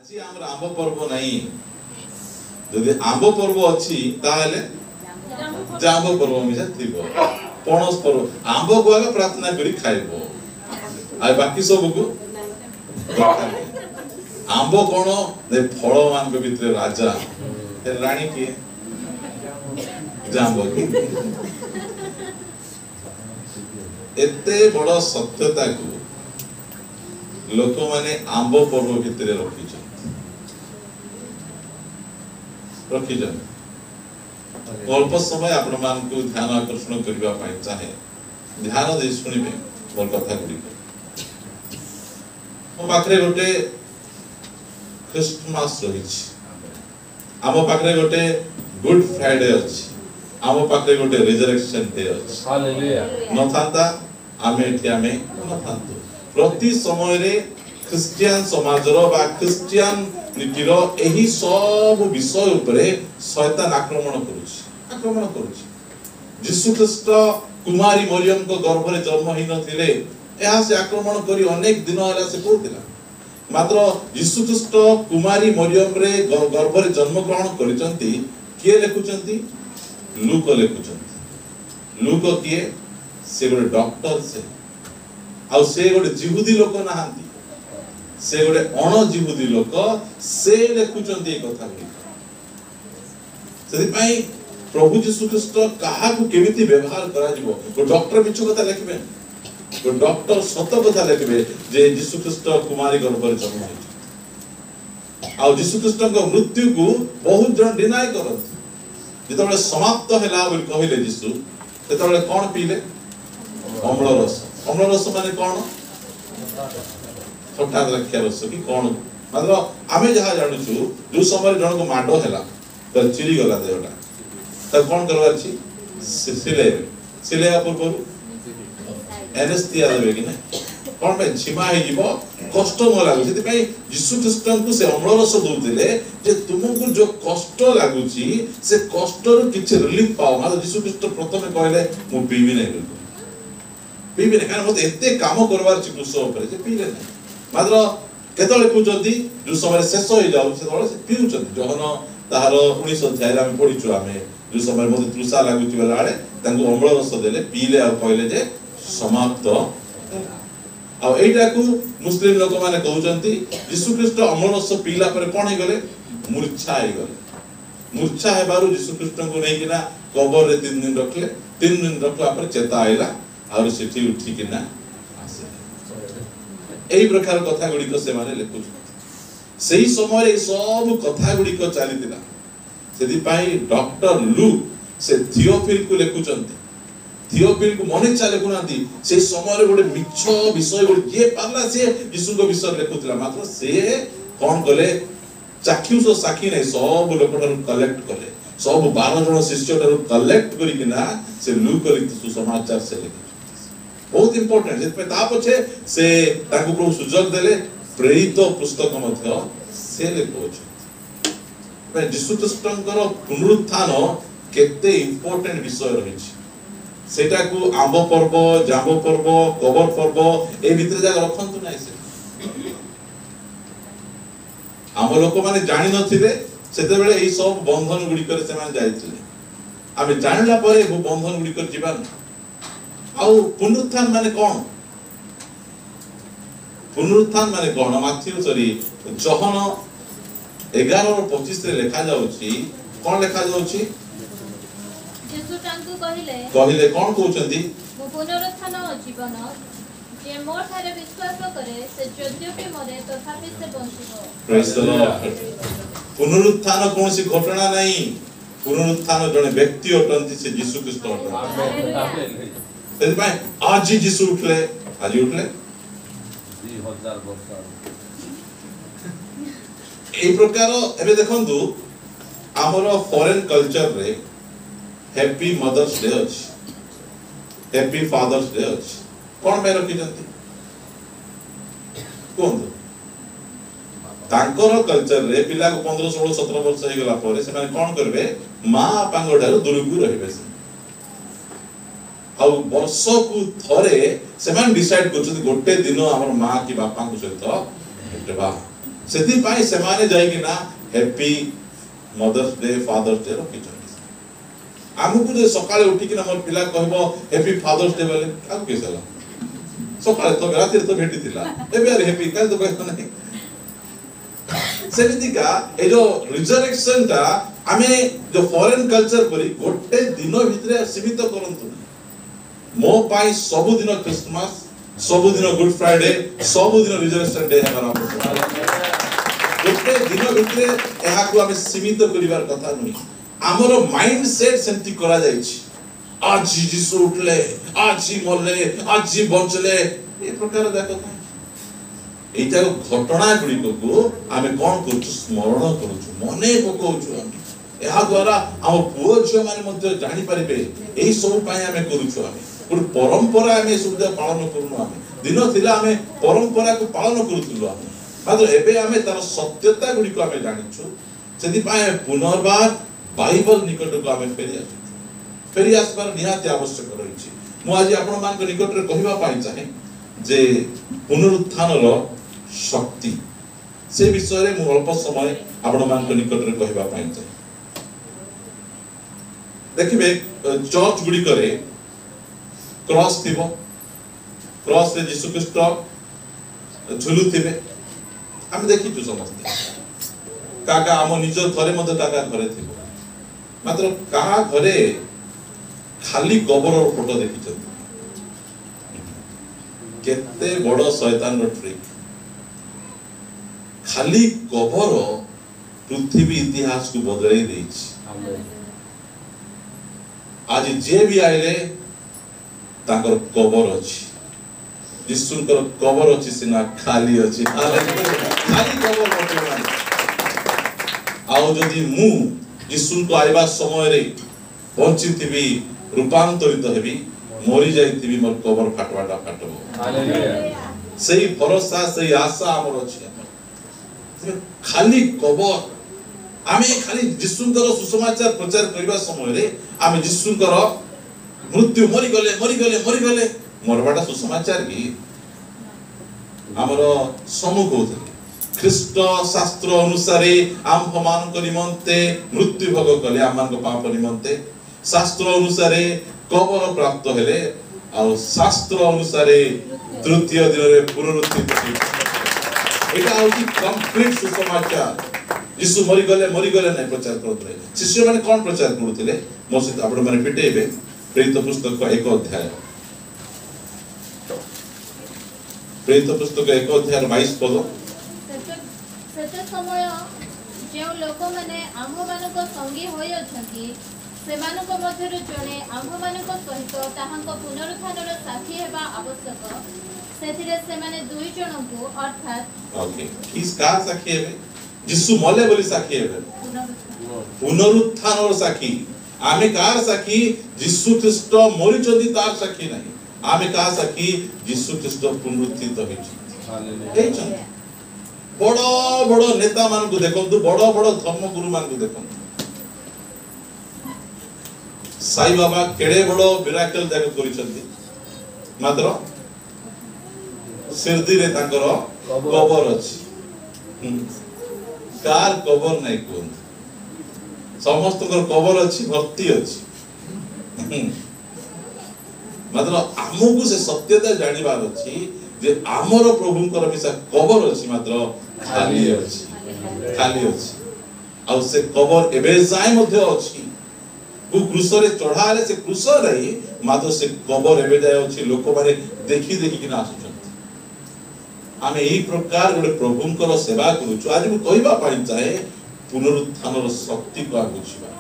आज आम आंब पर्व नहीं जदि आंब पर्व अच्छी ताहले जांब पर्व मिसा थिबो पणस पर्व आंब को आगे प्रार्थना करी खाइबो आ बाकी सब को आंब कोन ने फल मान के भीतर राजा ए रानी के जांब एते बड़ सत्यता को लोक माने आंब पर्व भीतर रखिछन अल्प समय आपण मान को ध्यान आकर्षण करबा पाई चाहे ध्यान दे सुनिबे मोर कथा गुडी मो पाखरे गोटे क्रिसमस रहिछि आमो पाखरे गोटे गुड फ्राइडे अछि आमो पाखरे गोटे रिजरेक्शन डे अछि हालेलुया नथांता आमे नथांतो प्रति समय रे क्रिश्चियन समाज रो बा क्रिश्चियन नीतिर एही सब विषय उपरे शैतान आक्रमण करूछि यीशु ख्रीष्ट कुमारी मरियम को गर्भ रे जन्म ही नथिले एहा से आक्रमण करी अनेक दिन होला से कहतिला मात्र यीशु ख्रीष्ट कुमारी मरियम रे गर्भ रे जन्म ग्रहण करिसंती किए लेखुचंती लूक लेखुचंती लूक किए से गोटे डॉक्टर से आ से गोटे जिहुदी लोक नाहांती से गोटे अण जिहुदी लोक से लेखुचंती ए कथा गुडी सेति पई प्रभु यीशु ख्रीष्ट काहा को केमिति व्यवहार करा जिवो तो डॉक्टर मिछ कथा लेखबे तो डॉक्टर सत कथा लेखबे जे यीशु ख्रीष्ट कुमारी गर्भ रे जन्म होई आ यीशु ख्रीष्ट को मृत्यु को बहुत जन डिनाय करत जेतबे समाप्त हैला बोल कहिले यीशु तेतबे कोन पीले अम्ल रस माने कोन खट्टा द्राक्षा रस की कोन मात्र आमे जहा जानु छु जो समय जन को माडो हैला त चिरी गला देहटा त कोन करवार छी सिले पूर्व एनेस्थेसिया देबे कि ना कोन पे छिमा हे जीवो कष्ट न लागु सेति पई यीशु ख्रीष्ट को से अम्ल रस दोतिले जे तुमको जो कष्ट लागु छी से कष्ट रो किछ रिलीफ पाओ मात्र यीशु ख्रीष्ट प्रथमे कहले मु पीबी नै पीबी नै कारण मते एते काम करवार छी क्रूस ऊपर जे पीले नै मात्र केतले पूजंती जो समय शेष हो जाउ से तळे से पीउचंती जहन ताहार 19 अध्याय रे हम पढिछु आमे जो समय मते तृषा लागुची बेला आले तांको अम्ल रस देले पीले आ कहले जे समाप्त आ एटा को मुस्लिम लोक माने कहउचंती यीशु ख्रीष्ट अम्ल रस पीला पर कोन हे गले मूर्छा हे गले मूर्छा हेबारु यीशु ख्रीष्ट को नै किना कबर रे 3 दिन रखले 3 दिन रखला पर चेता आइला और सेठी उठी किना आसे एई प्रकार कथा गुडी को से माने लेखु सेही समय रे सब कथा गुडी को चलीतिला सेदी पाई डॉक्टर लू से थियोफिल को लेखुचंती थियोफिल को मने चाले गुनांती से समय रे गोटे मिछ विषय गोटे जे पारला से यीशु को विषय लेखुतिला मात्र से कोन कले चाक्षुष साखी नै सब लोकटर कलेक्ट कले सब 12 जन शिष्यटर कलेक्ट करी किना से लू करी सुसमाचार से लेखि बहुत इंपोर्टेंट जे पे ता पछे से ताकू प्रभु सुजग देले प्रेरित पुस्तक मध्य से लेखोछ पे यीशु ख्रीष्टଙ୍କର पुनरुत्थान केते इंपोर्टेंट विषय रहिछि सेटा को आंब पर्व जांब पर्व कबर पर्व ए भीतर जाग रखंतु नै से आम लोक माने जानि नथिले सेते बेले एई सब बंधन गुडी करे से माने जाइथिले आबे जानला परे वो बंधन गुडी कर जीवन आउ पुनरुत्थान माने कोन पुनरुत्थान माने कोन माथ्यू सॉरी जहन 11 और 25 रे लिखा जाउची कोन लिखा जाउची यीशु तांको कहिले कोन कहउचंती मो पुनरुत्थान जीवन जे मोर थारे विश्वास करे से यद्यपि मरे तथापि से बंचिबो प्रेज द लॉर्ड पुनरुत्थान कोनसी घटना नहीं पुनरुत्थान जने व्यक्ति अटंती से यीशु ख्रीष्ट अटंती तेज भाई आज ही यीशु उठले आज उठले 2000 वर्ष ए प्रकार एबे देखंतु हमरो फॉरेन कल्चर रे हैप्पी मदर्स डे अछि हैप्पी फादर्स डे अछि कोन में रखि जंती कोन तांकर कल्चर रे पिला को 15 16 17 वर्ष हे गला परे से माने कोन करबे मां पांगो ठारो दूरकु रहिबे से आ वर्ष को थरे से मान डिसाइड करछथि गोटे दिन हमर मां की बापा को सहित भेटबा सेति पाई सेमाने जाई कि ना happy mother's day father's day रखि आमको जो सकाळे उठी कि ना मोर पिला कहबो हैप्पी फादर्स डे बोले आ केसला सकाळे तो राती तो भेटी थिला एबे यार हैप्पी काल तो कहत नहीं सेमिति का ए जो रिजरेक्शन ता आमे जो फॉरेन कल्चर परी गोटे दिन भितरे सीमित करंतु मो पाई सब दिन क्रिसमस सब दिन गुड फ्राइडे सब दिन रिजरेक्शन डे हमारा गोटे दिन भितरे एहा को आमे सीमित करिवार कथा नहीं हमरो माइंड सेट सेंति करा जाय छी आज जीसु उठले आज मरले आज बंचले ए प्रकार देखो एटा घटना गुडी को आमे कोन करछु स्मरण करछु मने पकोछु आमे एहा द्वारा हम पुओ झियो माने मध्ये जानि परिबे एई सब पाई आमे करछु आमे गुड परंपरा आमे सब पालन करनु आमे दिन थिला आमे परंपरा को पालन करथुलु आमे मात्र एबे आमे तार सत्यता गुडी को आमे जानिछु सेति पाए पुनर्बार बाइबल निकट को आमे फेरी आसबार निहाती आवश्यक रहिछि मु आज आपण मान को निकट रे कहिबा पाई चाहे जे पुनरुत्थान रो शक्ति से विषय रे मु अल्प समय आपण मान को निकट रे कहिबा पाई चाहे देखिबे चर्च गुडी करे क्रॉस थिबो क्रॉस रे यीशु ख्रीष्ट झुलुथिबे हम देखिछु समस्त काका आम निज घरे मध्य काका घरे थिबो मात्र कहा घरे खाली गोबर फोटो देखि केते बड़ शैतान रो ट्रिक खाली गोबर पृथ्वी इतिहास को बदलाई देछि आज जे भी आइले ताकर गोबर अछि यीशुकर गोबर अछि सिना खाली अछि खाली गोबर वर्तमान आउ जदि मु यीशु को आइबा समय रे बंचिथिबी रूपांतरित हेबी मरि जाइथिबी मोर कबर फाटवाटा फाटबो हालेलुया सेही भरोसा सेही आशा हमर अछि खाली कबर आमे खाली यीशुकर सुसमाचार प्रचार करबा समय रे आमे यीशुकर मृत्यु मरि गले मरबाटा सुसमाचार की हमर सम्मुख होथि ख्रीष्ट शास्त्र अनुसार आम मान को निमंते मृत्यु भोग कले आम मान को पाप निमंते शास्त्र अनुसार कबर प्राप्त हेले आ शास्त्र अनुसार तृतीय दिन रे पुनरुत्थित एटा होती कंप्लीट सुसमाचार यीशु मरि गले नै प्रचार करथले शिष्य माने कोन प्रचार करथले मो सहित आपण माने पिटेबे प्रेरित पुस्तक का 1 अध्याय प्रेरित पुस्तक 1 अध्याय 22 पद सेते समय जे लोक माने आम्भ मानक संगी होय अछंती सेमानक मध्यरु जणे आम्भ मानक सहित ताहांक पुनरुत्थानर साथी हेबा आवश्यक सेथिरे से माने दुई जण को अर्थात ओके किस का साखी हेबे यीशु मले बोली साखी हेबे पुनरुत्थानर साखी आमे कार साखी यीशु ख्रीष्ट मरि जदी तार साखी नाही आमे का साखी यीशु ख्रीष्ट पुनरुत्थित होइछि हालेलुया बड़ बड़ नेता मान को देखंतु बड़ बड़ धर्म गुरु मान को देखंतु साई बाबा केड़े बड़ मिराकल जाक करिसंती मात्र सिरदी रे ताकर कबर अछि कार कबर नै कोन समस्त कर कबर अछि भक्ति अछि मात्र हमकु से सत्यता जानिबार अछि जे आमर प्रभुंकर मिसा कबर अछि मात्र खाली अछि आ से कबर एबे जाय मध्ये अछि को क्रूस रे चढ़ाले से क्रूस रे मात्र से कबर एबे जाय अछि लोक माने देखि कि ना आसुछंती आमे एही प्रकार गोटे प्रभुंकर सेवा करूछु आज मु कहिबा पाइ चाहे पुनरुत्थानर शक्ति को बुझिबा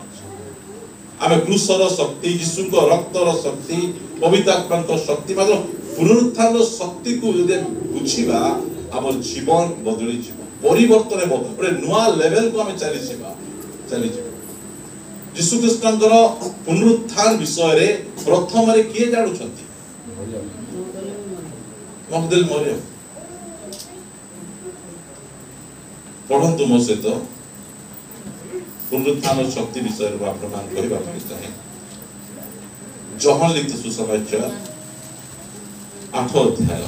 आमे क्रूसर शक्ति यीशुको रक्तर शक्ति पवित्र आत्माको शक्ति मात्र पुनरुत्थानर शक्ति को यदि बुझिबा हमर जीवन बदली जीवन परिवर्तन हेबो गोटे नुआ लेवल को हमें चली जीवा यीशु ख्रीष्टंकर पुनरुत्थान विषय रे प्रथम रे किए जानु छथि मगदल मरियम पढ़ंतु मो सहित पुनरुत्थान शक्ति विषय रे प्रमाण कहबा ପାଇଁ चाहे जहन लिखित सुसमाचार 8 अध्याय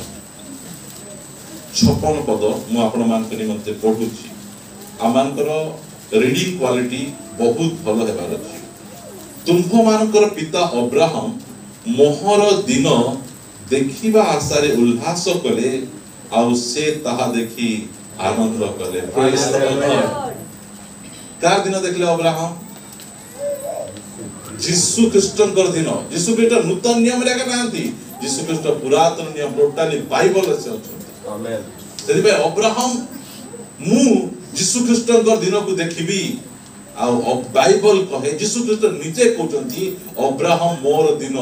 56 पद मु आपण मान निमंते पढ़ुछि आमानकर रीडिंग क्वालिटी बहुत भल हेबार अछि तुम मानकर पिता अब्राहम मोहर दिन देखिबा आशारे उल्लास कले आउ से ताहा देखि आनंद कले प्रेज द लॉर्ड कार दिन देखले अब्राहम यीशु ख्रीष्टनकर दिन यीशु ख्रीष्ट नूतन नियम रे नांती यीशु ख्रीष्ट पुरातन नियम टोटली बाइबल से अछंती आमेन सेति पे अब्राहम मु यीशु ख्रीष्टनकर दिन को देखिबी आ बाइबल कहे यीशु ख्रीष्ट निजे कहउचंती अब्राहम मोर दिन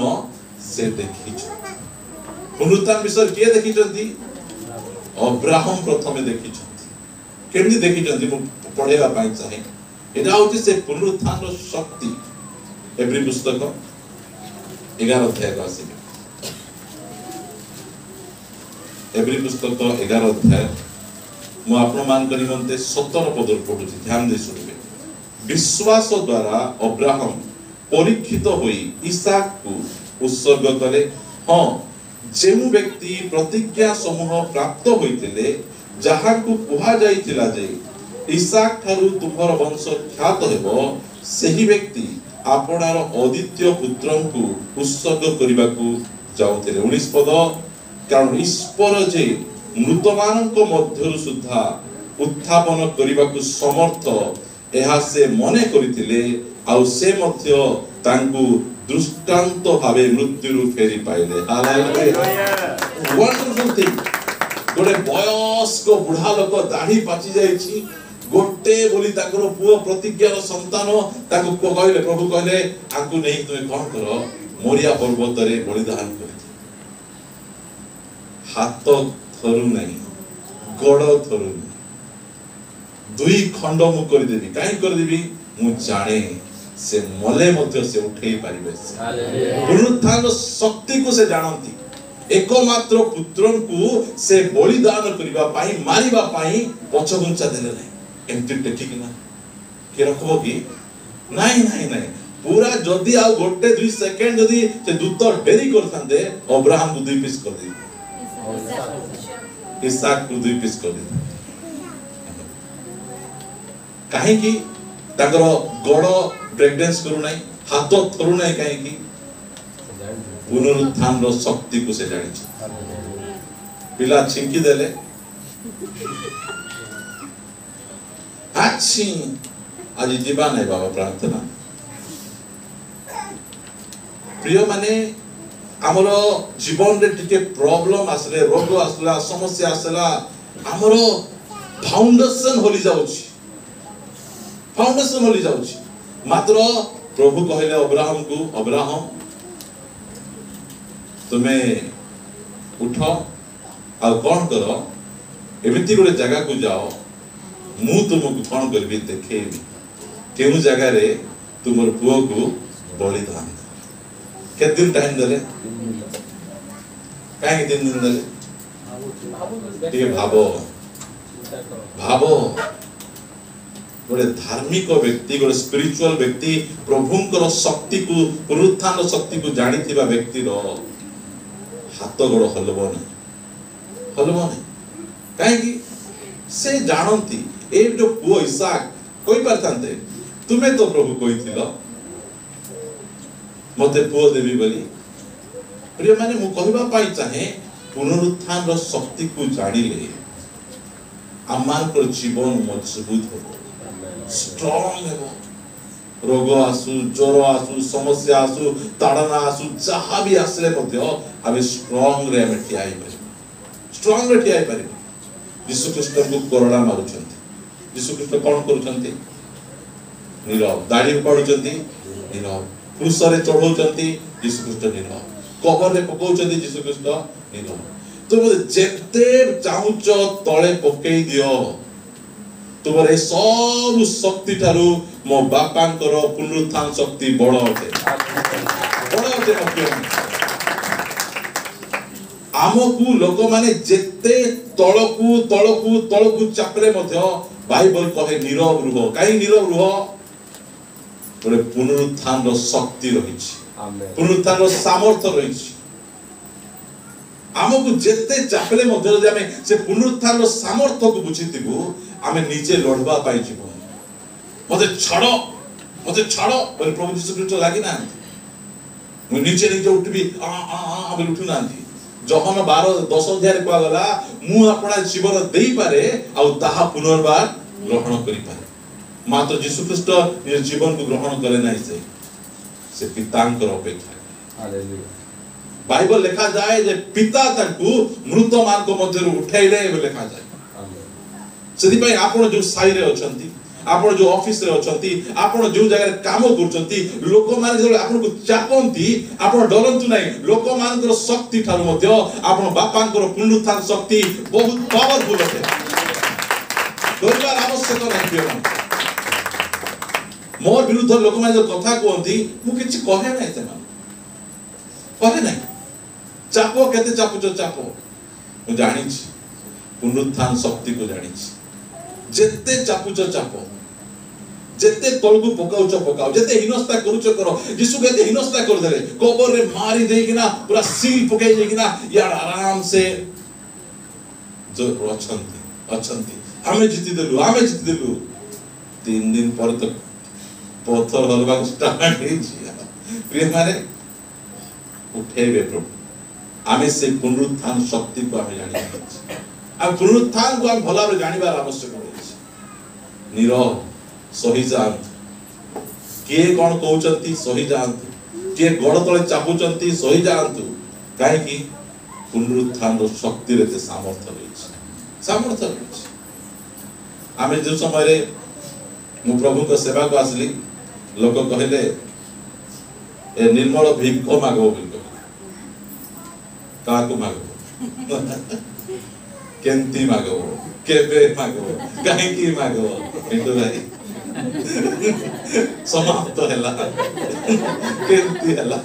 से देखिछ पुनरुत्थान विषय किए देखिचंती अब्राहम प्रथमे देखिचंती केमि देखिचंती मु पढेबा पाई चाहे एटा होची से पुनरुत्थान रो शक्ति एब्री पुस्तक 11 अध्याय का आसी एब्री पुस्तक 11 अध्याय मु आपण मान करी मनते 17 पद पढुची ध्यान दे सुनिबे विश्वास द्वारा अब्राहम परीक्षित होई इसहाक को उत्सर्ग करे हां जेमु व्यक्ति प्रतिज्ञा समूह प्राप्त होइतिले जहा को कुहा जाइतिला जे इसहाक थारु तुमर वंश ख्यात हेबो सेही व्यक्ति आपणार अद्वितीय पुत्रन को उत्सर्ग करबा को जाउतिले 19 पद कारण ईश्वर जे मृतमानक मध्यरु सुद्धा उत्थापन करबा को समर्थ एहा से मने करितिले आ से मध्य तांकु दृष्टांत भावे मृत्यु फेरी पाइले हालेलुया वंडरफुल थिंग गोटे वयस्क बुढ़ा लोक दाढ़ी पाची जाइछि गोटे बोली ताकर पुओ प्रतिज्ञार संतान ताको कहले प्रभु कहले आकु नहीं तुमे कोन करो मोरिया पर्वत रे बलिदान कर हाथ थरु नहीं गोड़ थरु नहीं दुई खंड मु कर देबी काई कर देबी मु जाने से मले मध्य से उठेई पारिबे पुनरुत्थान शक्ति को से जानती एकमात्र पुत्रन को से बलिदान करिबा पाई मारिबा पाई पछगुंचा देले नै एमति टेकी ना के रखबो की नाही नाही नाही पूरा जदी आ गोटे 2 सेकंड जदी से दूत डेरी करथांदे अब्राहम को 2 पीस कर दे इसहाक को 2 पीस कर दे काहे की ताकर गड़ ब्रेक डांस करू नाही हाथ थरू नाही काहे की पुनरुत्थान रो शक्ति को से जानि छ पिला छिंकी देले आछि आज जीवा नाही बाबा प्रार्थना प्रिय माने हमर जीवन रे टिके प्रॉब्लम आसले रोग आसला समस्या आसला हमर फाउंडेशन होली जाउछि फाउंडेशन होली जाउछि मात्र प्रभु कहले अब्राहम को अब्राहम तुमे उठ आ कोन करो एमिति गोटे जगह को जाओ मु तुमको कोन करबी देखेबी केउ जगह रे तुमर पुओ को बलिदान के दिन टाइम देले काहे दिन देले ठीक भाबो भाबो गोटे धार्मिक व्यक्ति गोटे स्पिरिचुअल व्यक्ति प्रभुंकर शक्ति को पुनरुत्थान शक्ति को जानिथिबा व्यक्ति रो हाथ गोड़ हलबो नहीं काहे कि से जानती ए जो पुओ इसहाक कोई परथांते तुमे तो प्रभु कहिथिलो मते पुओ देबी बोली प्रिय माने मु कहबा पाई चाहे पुनरुत्थान रो शक्ति को जानिले आमान को जीवन मजबूत हो स्ट्रांग हो रोग आसु ज्वर आसु समस्या आसु ताड़ना आसु जहाँ भी आसले मध्य आबे स्ट्रांग रे हम ठियाई परिबो स्ट्रांग रे ठियाई परिबो यीशु ख्रीष्ट को कोरोना मारुचंती यीशु ख्रीष्ट कोन करूचंती नीरव दाढ़ी पडुचंती नीरव क्रूस रे चढ़ौचंती यीशु ख्रीष्ट नीरव कबर रे पकाउचंती यीशु ख्रीष्ट नीरव तुम जेते चाहुच तळे पकेई दियो तुमर ए सब शक्ति थारु मो बापांकर पुनरुत्थान शक्ति बड़ अटे आमकु लोक माने जेते तळकु तळकु तळकु चापले मध्य बाइबल कहे नीरव रुह काई नीरव रुह तोरे पुनरुत्थान रो शक्ति रहिछि आमेन पुनरुत्थान रो सामर्थ्य रहिछि आमको जेते चापले मध्य जदि आमे से पुनरुत्थान रो सामर्थ्य को बुझितिबु आमे निजे लड़बा पाई जीवो मते छाड़ो बोले प्रभु यीशु ख्रीष्ट लागी ना मु निजे निजे उठबी आ बोले उठु नांती जहन 12:10 अध्याय को गला मु अपना जीवन देई पारे आ ताहा पुनर्बार ग्रहण करि पारे मात्र यीशु ख्रीष्ट निज जीवन को ग्रहण करे नाही से पितांकर अपेक्षा हालेलुया बाइबल लिखा जाए जे पिता ताकू मृत मान को मध्य उठाइले एबे लिखा जाए सेति पई आपण जो साई रे अछंती आपण जो ऑफिस रे अछंती आपण जो जगह काम करछंती लोक मान जे आपण को चापंती आपण डरंतु नाही लोक मान को शक्ति थार मध्य आपण बापान को पुनरुत्थान शक्ति बहुत पावरफुल है डरबार आवश्यक नाही मोर विरुद्ध लोक मान जो कथा कहंती मु किछि कहे नाही तमान कहे नाही चापो केते चापुचो चापो मु जानि छी पुनरुत्थान शक्ति को जानि छी जेते चापुचो चापो जेते तळगु पकाओ जेते हिनस्ता करूचो करो यीशु केते हिनस्ता कर देले कबर रे मारी देकिना पूरा सील पकाई देकिना यार आराम से जो अछंती हमें जीति देलु 3 दिन पर तो पत्थर हलवा स्टार्ट हे छी प्रिय मारे उठेबे प्रभु आमे से पुनरुत्थान शक्ति को आमे जानि आ पुनरुत्थान को हम भला रे जानिबार आवश्यक होइछ निरो सही जांत के कोन कहउचंती सही जांत के गड़ तळे चापुचंती सही जांत काहे कि पुनरुत्थान रो शक्ति रे ते सामर्थ्य होइछ आमे जो समय रे मु प्रभु को सेवा को आसली लोक कहले ए निर्मल भिक्ख मागो बिल्कुल काको मागो केंती मागो केबे मागो काहे की मागो किंतु भाई समाप्त हैला केंती हैला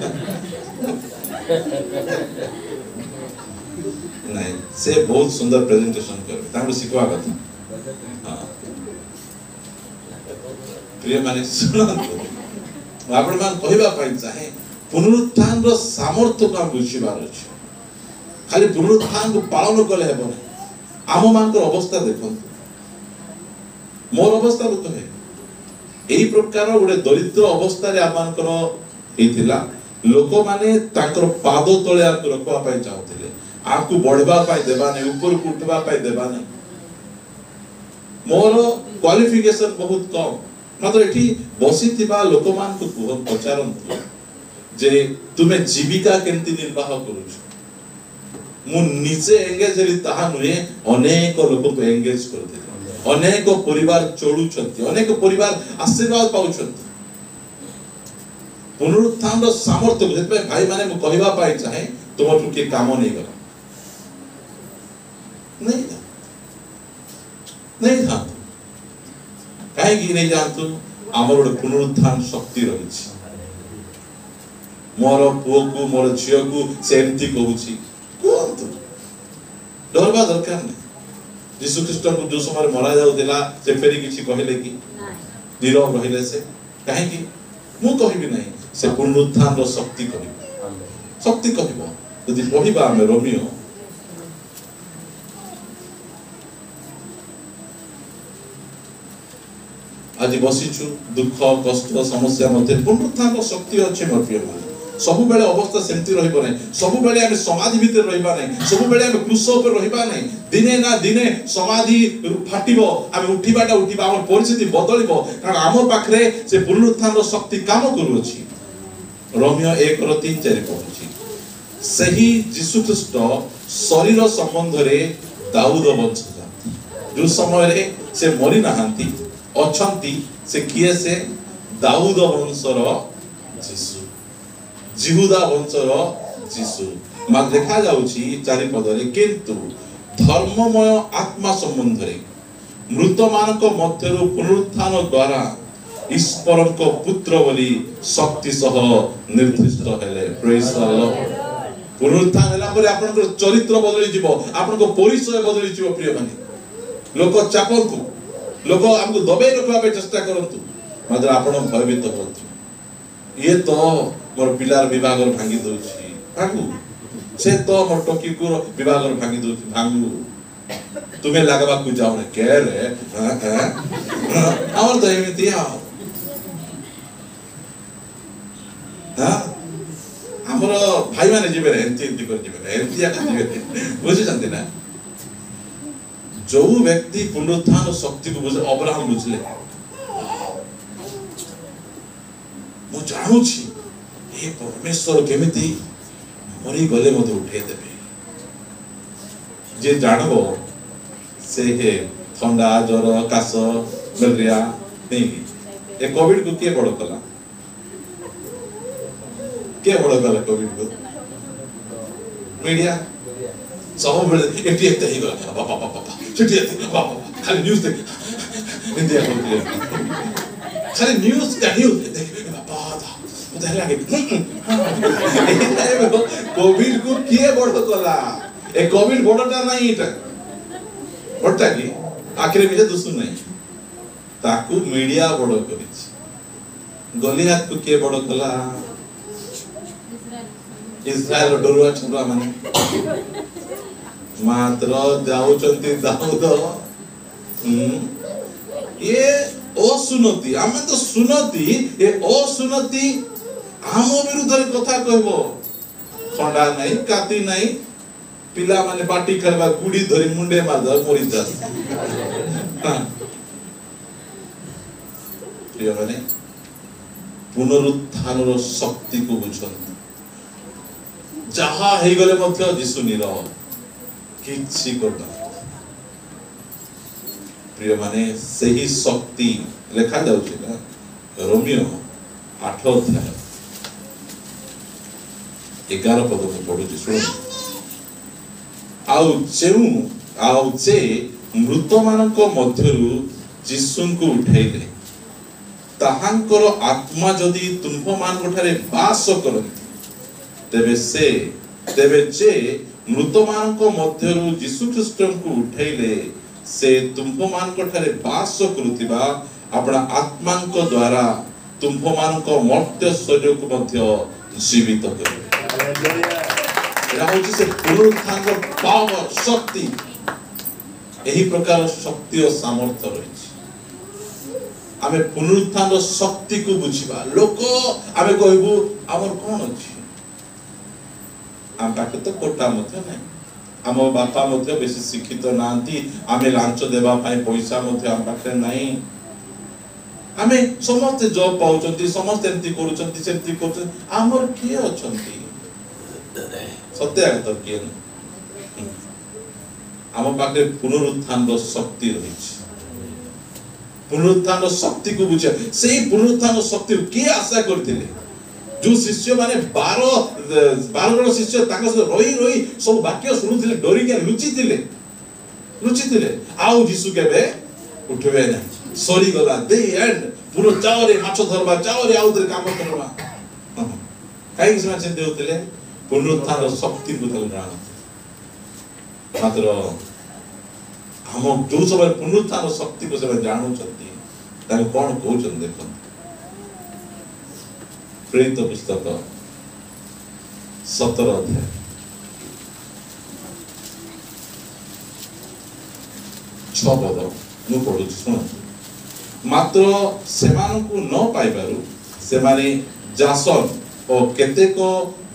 नहीं से बहुत सुंदर प्रेजेंटेशन कर तांको सिखवा कथा हां प्रिय माने सुनो आपण मान कहबा पाई चाहे पुनरुत्थान रो सामर्थ्य को बुझिबार अछि खाली पुनरुत्थान को पालन कले हेबो नै आम मान को अवस्था देखो मोर अवस्था तो है एही प्रकार गोटे दरिद्र अवस्था रे आमान को हेतिला लोक माने ताकर पाद तळे आकु रखवा पाई चाहथिले आकु बढ़बा पाई देबा नै ऊपर को उठबा पाई देबा नै मोर क्वालिफिकेशन बहुत कम मात्र एठी बसिथिबा लोक मान को पचारंतु जे तुमे जीविका केंती निर्वाह करूछ मु निजे एंगेज हेली ताहा नुहे अनेक लोक को एंगेज कर दे अनेक परिवार चलुछंती अनेक परिवार आशीर्वाद पाउछंती पुनरुत्थान रो सामर्थ्य जेते भाई माने मु कहबा पाई चाहे तुमठु के काम नै गला नहीं था काहे कि नहीं जानतु हमर पुनरुत्थान शक्ति रहिछि मोर पुओ को मोर झियो को सेमती कहूछि कोंतु डरबा दरकार नै यीशु ख्रीष्ट को जो समय मरा जाउतिला से फेरी किछि कहले कि नीरव रहिले से काहे कि मु कहबी नै से पुनरुत्थान रो शक्ति कहबो यदि पढिबा हम रोमियो आज बसिछु दुख कष्ट समस्या मध्य पुनरुत्थान रो शक्ति अछि मोर प्रिय भाई सब बेले अवस्था सेमती रहइबो नै सब बेले हम समाधि भीतर रहिबा नै सब बेले हम क्रूस ऊपर रहिबा नै दिने ना दिने समाधि फाटिबो हम उठिबा हमर परिस्थिति बदलिबो कारण हमर पाखरे से पुनरुत्थान रो शक्ति काम करू अछि रोमियो 1:3-4 कहूछि सही यीशु ख्रीष्ट शरीर संबंध रे दाऊद वंशज जो समय रे से मरि नाहंती अछंती से किए से दाऊद वंशर यीशु जिहुदा वंशर यीशु मा देखा जाउछि 4 पद रे किंतु धर्ममय आत्मा संबंध रे मृत मानक मध्यरु पुनरुत्थान द्वारा ईश्वर को पुत्र बोली शक्ति सह निर्दिष्ट हेले प्रेज द लॉर्ड पुनरुत्थान होला परे आपन को चरित्र बदली जीवो आपन को परिचय बदली जीवो प्रिय माने लोक चापंतु लोक हमको दबे रखवा पे चेष्टा करंतु मात्र आपण भयभीत होंतु ये तो मोर पिलार विभाग भांगी दोछि भागु से तो मोर टोकी को विवाह भांगी दो भांगू तुम्हें लगवा को जाओ ने कह रे और तो एमिति हमर भाई माने जीवे एंती कर जीवे एंती आका जीवे बुझी जानते ना जो व्यक्ति पुनरुत्थान शक्ति को बुझे अब्राहम बुझले मु जानू छी ए परमेश्वर केमिति मरी गले मते उठे देबे जे जानबो से हे ठंडा ज्वर काश मलेरिया नहीं ए कोविड को के बड़ कला के बड़ कला कोविड को मीडिया सब बेले एटी एक ही गला बाबा बाबा छुट्टी बाबा खाली न्यूज़ देख इंडिया को खाली न्यूज़ देख बाबा मुझे लगे कोविड को किए बड़ कला ए कोविड बड़टा नहीं इटा बड़टा की आखिर में दुसु नहीं ताकू मीडिया बड़ करिछि गलियात को के बड़ कला इस्राएल डरुआ छुरा माने मात्र जाउचंती दाऊद ये असुनति आमे तो सुनति ए असुनति आम विरुद्ध रे कथा कहबो खंडा नहीं काती नहीं पिला माने पार्टी करबा गुडी धरी मुंडे मार द मोरी जास प्रिय माने पुनरुत्थान रो शक्ति को बुझन जहा हे गले मध्य जिसु निर किछि करना प्रिय माने सही शक्ति लेखा जाउछि ना रोमियो 8 अध्याय 11 पद को पढुछि सुन आउ जे मृत मानक मध्यरु जिसुଙ୍କୁ उठाइले ताहांकर आत्मा जदि तुंभ मान ठारे वास करନ୍ତି तेबे जे मृत मानक मध्यरु यीशु ख्रीष्टଙ୍କୁ उठाइले से तुंभ मान ठारे वास करुतिबा अपना आत्मांक द्वारा तुंभ मानक मर्त्य शरीर को मध्य जीवित करिवे राहुजी से पुनरुत्थान रो पावर शक्ति एही प्रकार शक्ति और सामर्थ्य रही आमे पुनरुत्थान रो शक्ति को बुझिबा लोक आमे कहबू हमर कोन अछि आम पाके तो कोटा मध्य नै आम बापा मध्य बेसी शिक्षित नांती आमे लांच देबा पाए पैसा मध्य आम पाके नै आमे समस्त जॉब पाउचंती समस्त एंती करूचंती सेंती करूचंती हमर के अछंती सत्य तो किए आम पाखे पुनरुत्थान रो शक्ति रही पुनरुत्थान रो शक्ति को बुझे से पुनरुत्थान रो शक्ति के आशा करथिले जो शिष्य माने 12 जन शिष्य ताका से रोई सब वाक्य सुनुथिले डरी के लुचि थिले आउ यीशु केबे उठबे ना सरी गला दे एंड पूरा चावरे माछ धरबा चावरे आउदरे काम करबा काई किस माने देउथिले पुनरुत्थान शक्ति को जान मात्र हम जो सब पुनरुत्थान शक्ति को सब जानू छथि ताके कोन कहउछन देखन प्रेरित पुस्तक 17 अध्याय छपद मु पढु सुन मात्र सेमानकु न पाइबारु सेमाने जासन और केतेक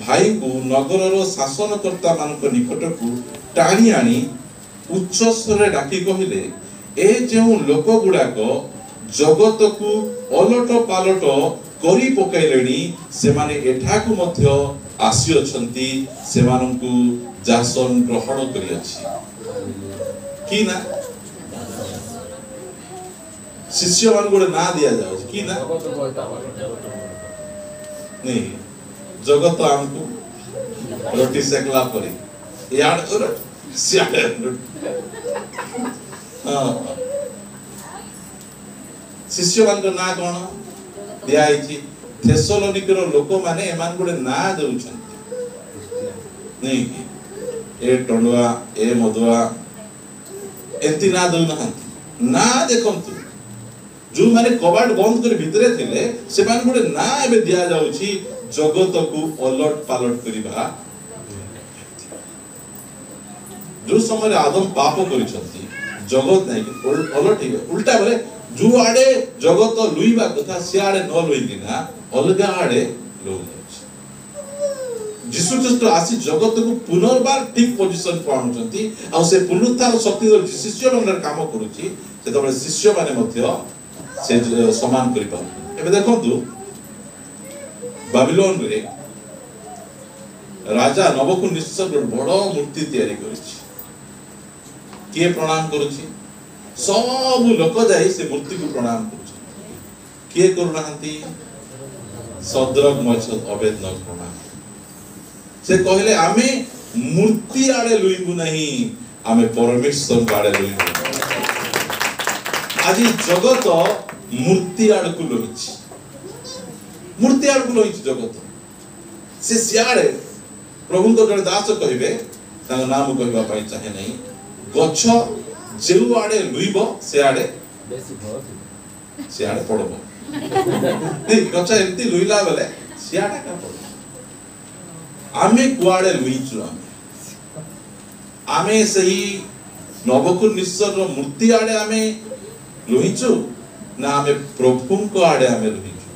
भाई को नगर रो शासनकर्ता मानक निकट को टाणी आनी उच्च स्वर डाकी कहिले ए जेउ लोक गुडाक जगत को अलट पालट करी पकाइलेनी से माने एठा को मध्य आसी अछंती से मानकु जासन ग्रहण करी अछि की ना शिष्य मान गोटे ना दिया जाउ की ना नहीं जगत हमको रोटी सेकला परे यार और सियाड़े शिष्य मान को ना कोन दिया आइछि थेसलोनिक रो लोक माने एमान गोटे ना दउछंती नहीं कि ए टंडवा ए मधुआ एंती ना दउ ना देखंतु जो माने कबाड़ बंद कर भितरे थिले से मान गोटे ना एबे दिया जाउछि जगत को अलट पालट करिबा जो समय आदम पाप करिसंती जगत नहीं भल ठीक है उल्टा बोले जो आड़े जगत लुईबा कथा से आड़े न लुईकी ना अलग आड़े लोग जीशु ख्रीष्ट आसी जगत को पुनर्बार ठीक पोजीशन को आनुचंती आ से पुनरुत्थान शक्ति शिष्य मंडल काम करूची से तबे शिष्य माने मध्य से समान करि पाउ एबे देखंतु बाबिलोन रे राजा नबुकदनेस्सर बड़ मूर्ति तैयारी करिछि किए प्रणाम करुछि सब लोक जाई से मूर्ति को प्रणाम करुछि किए करूनांती सदरक मचद अवेद न प्रणाम से कहले आमे मूर्ति आड़े लुइबु नहीं आमे परमेश्वर आड़े लुइबु आज जगत मूर्ति आड़ को लुइछि मूर्ति आड़ को लुइछि जगत से सियाड़े प्रभु को जड़े दास कहिबे तांग नाम कहबा पई चाहे नहीं गछ जेउ आड़े लुइबो से आड़े बेसी भर से आड़े पड़बो नहीं गछ एंती लुइला बेले से आड़े का पड़बो आमे कुआड़े लुइछु आमे सही नबुकदनेस्सर रो मूर्ति आड़े आमे लुइछु ना आमे प्रभु को आड़े आमे लुइछु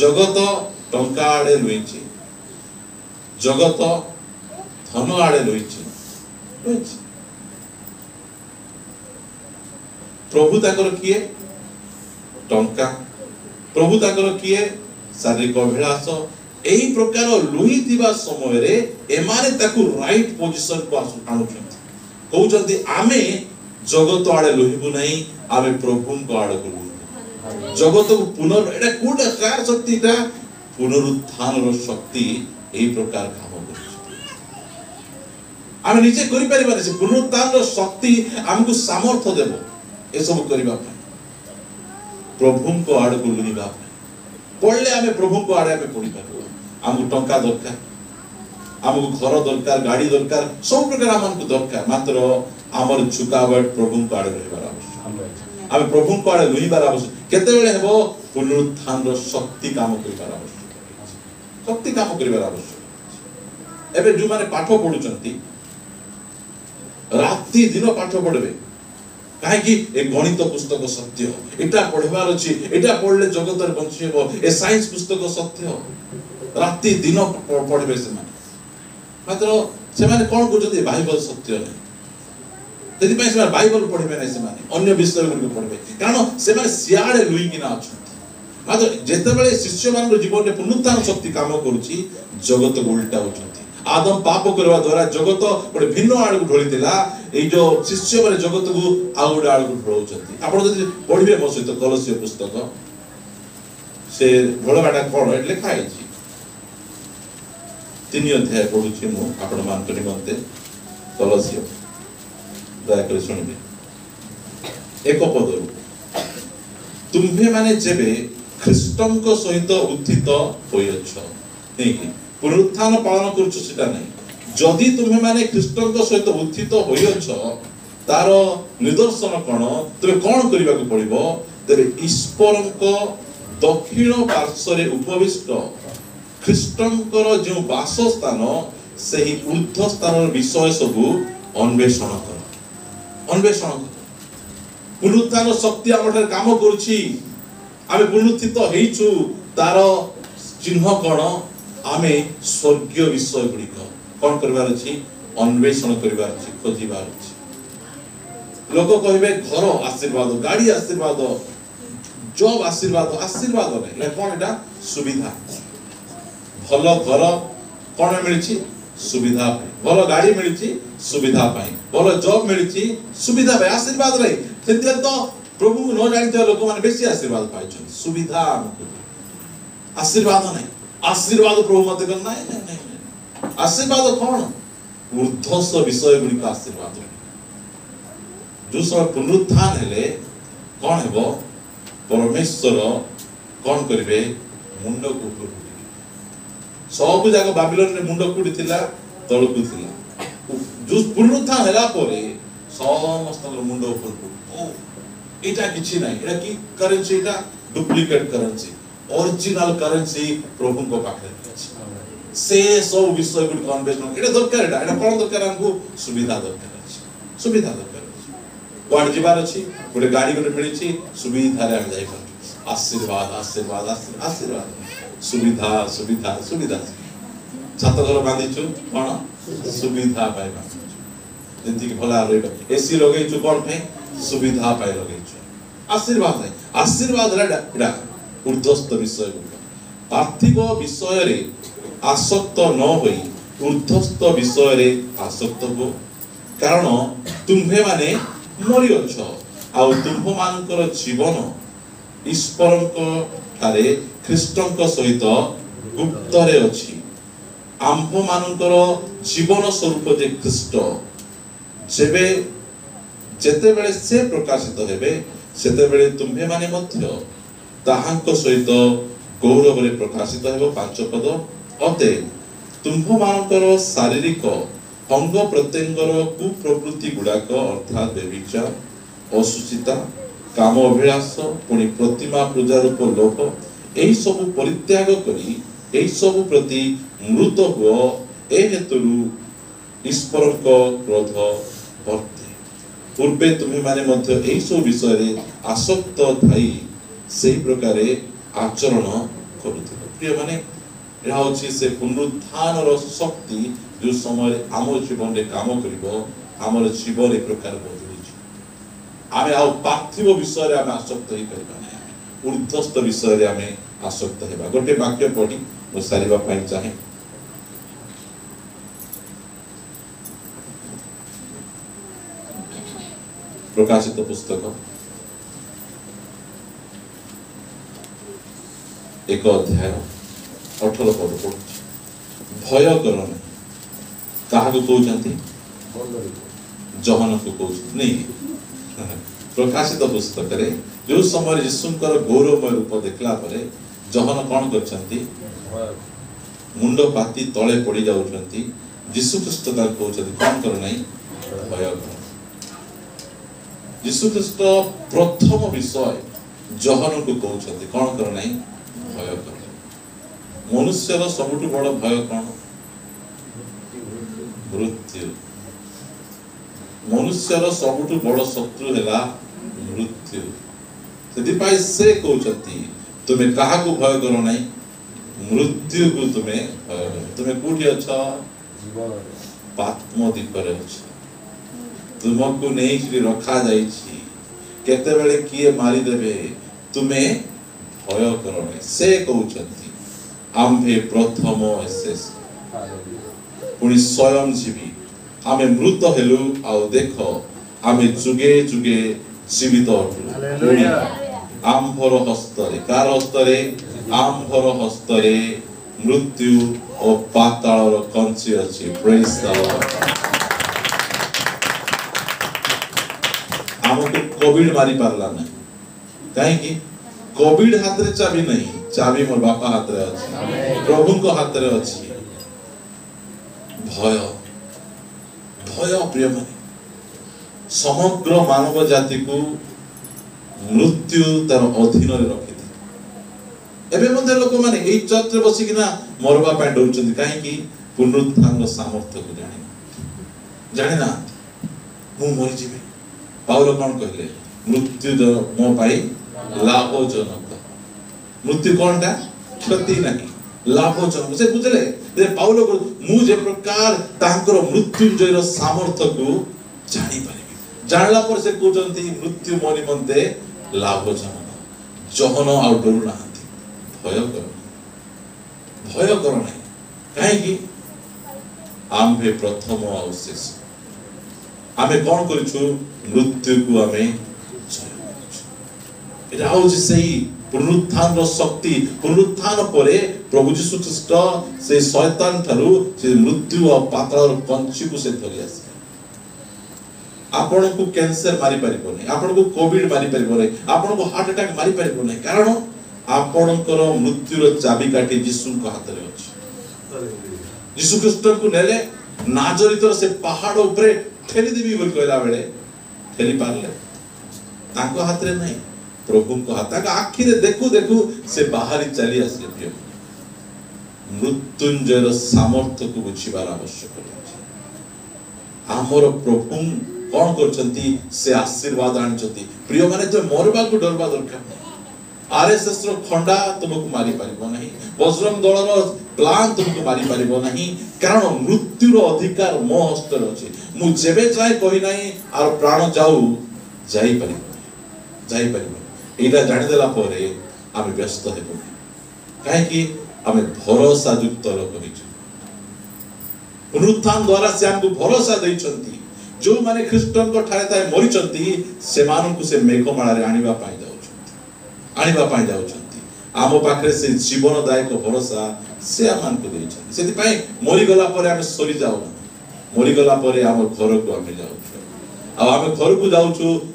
जगत टंका आड़े लुइछि जगत धन आड़े लुइछि प्रभु ताकर किए टंका प्रभु ताकर किए शारीरिक अभिलाष एही प्रकार लुई दिबा समय रे एमाने ताकू राइट पोजीशन को आनुछंती कहउछंती आमे जगत आड़े लुइबु नहीं आमे प्रभु को आड़े लुइबु जगत को पुनर् एटा कोड कार शक्ति ता पुनरुत्थान रो शक्ति एही प्रकार काम करूछ आमे निजे करि परिबाने से पुनरुत्थान रो शक्ति हमकु सामर्थ्य देबो ए सब करिबा प्रभु को आड़े को लुइबा पढ़ले आमे प्रभु को आड़े आमे पढ़ी पारबो हमकु टंका दरकार हमकु घर दरकार गाड़ी दरकार सब प्रकार हमकु दरकार मात्र हमर झुकावट प्रभु को आड़े रहबार आवश्यक आमे प्रभु को आड़े लुइबार आवश्यक केते बेले हेबो पुनरुत्थान रो शक्ति काम करिबार आवश्यक शक्ति काम करिबार आवश्यक एबे जो माने पाठ पढुचंती राति दिन पाठ पढबे काहे कि ए गणित पुस्तक सत्य एटा पढबार अछि एटा पढले जगत रे बंची हेबो ए साइंस पुस्तक सत्य राति दिन पढबे से मात्र से माने कोन बुझते बाइबल सत्य नै यदि पै से बाइबल पढबे नै से माने अन्य विषय गुडी पढबे कारण से माने सियाडे लुई किना अछंती मात्र जेते बेले शिष्य मान जीवन रे पुनरुत्थान शक्ति काम करूची जगत को उल्टा होचंती आदम पाप करवा द्वारा जगत गोटे भिन्न आड़ को ढोलीला ए जो शिष्य माने जगत को आउड आड़ को ढोलउचंती आपण जदि पढिबे मो सहित कलसीय पुस्तक से ढोलबाटा कोन एट लिखा आइछि 3 अध्याय पढुछि मो आपण मान करी मते कलसीय दया कर सुनिबे एक पदरु तुम्हे माने जेबे ख्रीष्टन को सहित उत्थित होयछ ठीक पुनरुत्थान पालन करछ सेटा नै जदि तुम्हे माने ख्रीष्टन को सहित उत्थित होयछ तार निदर्शन कोन तबे कोन करिबा को पड़िबो तबे ईश्वरन को दक्षिण पार्श्व रे उपविष्ट ख्रीष्टन को जो वासस्थान सेही ऊर्ध्व स्थान विषय सब अन्वेषण कर पुनरुत्थान शक्ति हमर काम करूची आमे पुनरुत्थित हेइछु तार चिन्ह कोन आमे स्वर्गीय विषय गुडी कोन करबार अछि अन्वेषण करबार अछि खोजिबार अछि लोक कहबे घर आशीर्वाद गाड़ी आशीर्वाद जॉब आशीर्वाद आशीर्वाद नै कोन एटा सुविधा भलो घर कोन मिलछि सुविधा पाई भलो गाड़ी मिलछि सुविधा पाई भलो जॉब मिलछि सुविधा पाई आशीर्वाद नै सेते तो प्रभु न जानिते लोक माने बेसी आशीर्वाद पाइछन सुविधा आशीर्वाद नै आशीर्वाद प्रभु मते कर नै आशीर्वाद कोन ऊर्ध्वस्व विषय गुडी का आशीर्वाद जो सब पुनरुत्थान हेले कोन हेबो परमेश्वर कोन करिवे मुंड को ऊपर सब जगह बाबिलोन रे मुंड कुडी थिला तळकु थिला जो पुनरुत्थान हेला परे समस्त मुंड ऊपर को एटा किछि नै एटा की करेंसी एटा डुप्लीकेट करेंसी ओरिजिनल करेंसी प्रभु को पाखरे अछि से सब विषय गुड अन्वेषण एटा दरकार एटा कोन दरकार हमको सुविधा दरकार अछि सुविधा दरकार अछि कोड जीवार अछि गोटे गाड़ी गोटे मिलिछि सुविधा रे हम जाई पार आशीर्वाद आशीर्वाद आशीर्वाद सुविधा सुविधा सुविधा छात घर बांधिछु कोन सुविधा पाइबा जंती कि भला रहबा एसी लगैछु कोन पे सुविधा पाइ लगैछु आशीर्वाद है आशीर्वाद रा ऊर्ध्वस्त विषय पार्थिव विषय रे आसक्त न होई ऊर्ध्वस्त विषय रे आसक्त हो कारण तुम्हे माने मरि अछ आ तुम्ह मानकर जीवन ईश्वरक ठारे ख्रीष्टक सहित गुप्त रे अछि आम्भ मानकर जीवन स्वरूप जे ख्रीष्ट जेबे जेते बेले से प्रकाशित हेबे सेते बेले तुम्हे माने मध्य ताहांक सहित गौरव रे प्रकाशित हेबो पांच पद अते तुम्ह मानकर शारीरिक अंग प्रत्यंगर कुप्रवृत्ति गुडाक अर्थात व्यभिचार अशुचिता काम अभिलाष पुनि प्रतिमा पूजा रूप लोभ एही सब परित्याग करी एही सब प्रति मृत हुओ ए हेतुरु ईश्वरक क्रोध वर्ते पूर्वे तुम्हें माने मध्य एही सब विषय रे आसक्त थाई सेही प्रकारे आचरण करुथिलो प्रिय माने एहा होछि से पुनरुत्थान रो शक्ति जो समय आम जीवन रे काम करिवो हमर जीवन एक प्रकार बदली छी आमे आ पार्थिव विषय रे आमे आसक्त होई परिबा नै ऊर्ध्वस्त विषय रे आमे आसक्त हेबा गोटे वाक्य पढी मो सारिबा पई चाहे प्रकाशित पुस्तक एक अध्याय 18 पद पढु भय कर नै काहा को कहउचंती जहन को कहउछ नै प्रकाशित पुस्तक रे जो समय यीशुंकर गौरवमय रूप देखला परे जहन कोन करचंती मुंड पाती तळे पड़ी जाउचंती यीशु ख्रीष्ट ता कहउचंती कोन कर नै भय कर यीशु ख्रीष्ट प्रथम विषय जहन को कहउचंती कोन कर नै भय कर मनुष्यर सबुठ बड़ भय कोन मृत्यु मनुष्यर सबुठ बड़ शत्रु हैला मृत्यु सेति पाई से कहउचंती तुमे काहा को भय करो नै मृत्यु को तुमे भय करो तुमे कोठी अछ पात्म दीप रे अछ तुमको नहीं कि रखा जाई छी केते बेले किए मारी देबे तुमे भय करो नै से कहउचंती आम्भे प्रथम एसेस पुनि स्वयं जीवी आमे मृत हेलु आउ देखो आमे जुगे जुगे जीवित अटु हालेलुया आम्भर हस्तरे कार हस्तरे आम्भर हस्तरे मृत्यु और पाताळर कंची अछि प्रेज द लॉर्ड हमको कोविड मारी पारला नै काहे कि कोविड हाथ रे चाबी नहीं चाबी मोर बापा हाथ रे अछि प्रभु को हाथ रे अछि भय भय प्रिय माने समग्र मानव जाति को मृत्यु तार अधीन रे रखि दे एबे मध्ये लोक माने एई चर्च रे बसी किना मरबा पय डरउचंती काहे कि पुनरुत्थान रो सामर्थ्य को जानि ना मु मरि जिबे पाउल कोन कहले मृत्यु मो पाई लाभजनक मृत्यु कोनटा क्षति नहीं लाभजनक से बुझले जे पाउल को मु जे प्रकार तांकर मृत्युंजय रो सामर्थ्य को जानि परिबी जानला पर से कहउचंती मृत्यु मोनि मन्ते लाभजनक जहन आउ डरु नांती भय कर नै काहे कि आम्भे प्रथम आउ शेष आमे कोन करिछु मृत्यु को आमे एटा होछि सही पुनरुत्थान रो शक्ति पुनरुत्थान परे प्रभु यीशु ख्रीष्ट से शैतान थारु से मृत्यु और पाताल रो कंची को से धरि आसे आपण को कैंसर मारी परिबो नै आपण को कोविड मारी परिबो नै आपण को हार्ट अटैक मारी परिबो नै कारण आपणकर मृत्यु रो चाबी काटी यीशु को हाथ रे अछि यीशु ख्रीष्ट को नेले नाजरित से पहाड़ ऊपर ठेली देबी बोल कहला बेले ठेली पारले ताको हाथ रे नै प्रभु को हाथ का आखिर देखु देखु से बाहरी चली आसले प्रिय मृत्युंजयर सामर्थ्य को बुझीबार आवश्यक अछि। आमर प्रभु कौन करछंती से आशीर्वाद आनछंती। प्रिय माने तो मरबा को डरबा दरकार। आरएसएस रो खंडा तुमको मारी पारिबो नहीं, बजरंग दल रो प्लान तुमको मारी पारिबो नहीं, कारण मृत्यु रो अधिकार मो हस्त रे अछि। मु जेबे जाय कहि नाही आर प्राण जाई परिबो एटा जानि देला परे आमे व्यस्त हेबो काहे कि आमे भरोसा युक्त लोक होइछु। पुनरुत्थान द्वारा से हमको भरोसा दैछंती जो माने ख्रीष्टन को ठारे ताय मरिचंती से मानन को से मेघमाळा रे आनिबा पाई जाउछंती। आमो पाखरे से जीवनदायक भरोसा से आमान को दैछंती। सेति पई मरि गला परे आमे सरी जाउ, मरि गला परे आम घर को आमे जाउ, आम घर को जाऊँ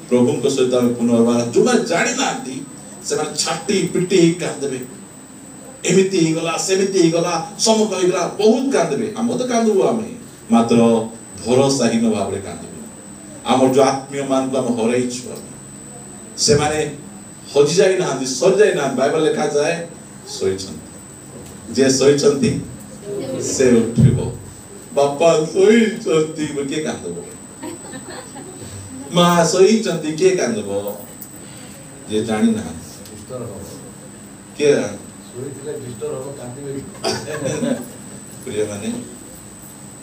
प्रभु सहित आम पुनर्बार जो मैंने जानी ना से छाटी पिटी कांदे एमती गला सेमती गला सम्मुख होगा बहुत कांदे। आम तो कांदबू आम मात्र भरोसाहीन भाव में कांदबू। आम जो आत्मीय मान को आम हरईछु से माने हजि जाई ना सरी जाई ना। बाइबल लिखा जाए जे सोईचंती से उठिबो। बापा सोईचंती के कांदबो, माँ सोईचंती के कांदबो जे जानी ना के प्रिय माने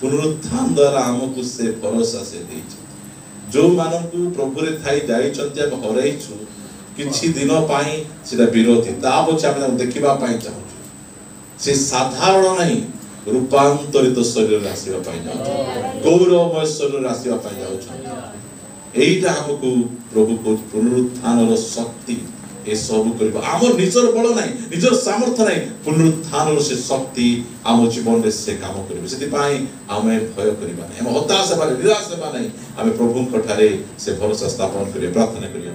पुनरुत्थान द्वारा हमको से भरोसा से देछ। जो मानकु प्रभु रे थाई जाईचंती हम हरईछु किछि दिन पाई सेटा विरोधी ता पछे हम देखिबा पाई चाहू से साधारण नहीं रूपांतरित शरीर आसीबा पाई जाऊ, गौरवमय शरीर आसीबा पाई जाऊ। एइटा हमको प्रभु को पुनरुत्थान रो शक्ति ए सब करबा। आम निजर बल नाही, निजर सामर्थ्य नाही, पुनरुत्थान रो से शक्ति आम जीवन रे से काम करबे। सेति पाई आमे भय करबा नाही, हम हताश हेबा निराश हेबा नाही, आमे प्रभु को ठारे से भरोसा स्थापन करिया प्रार्थना करिया।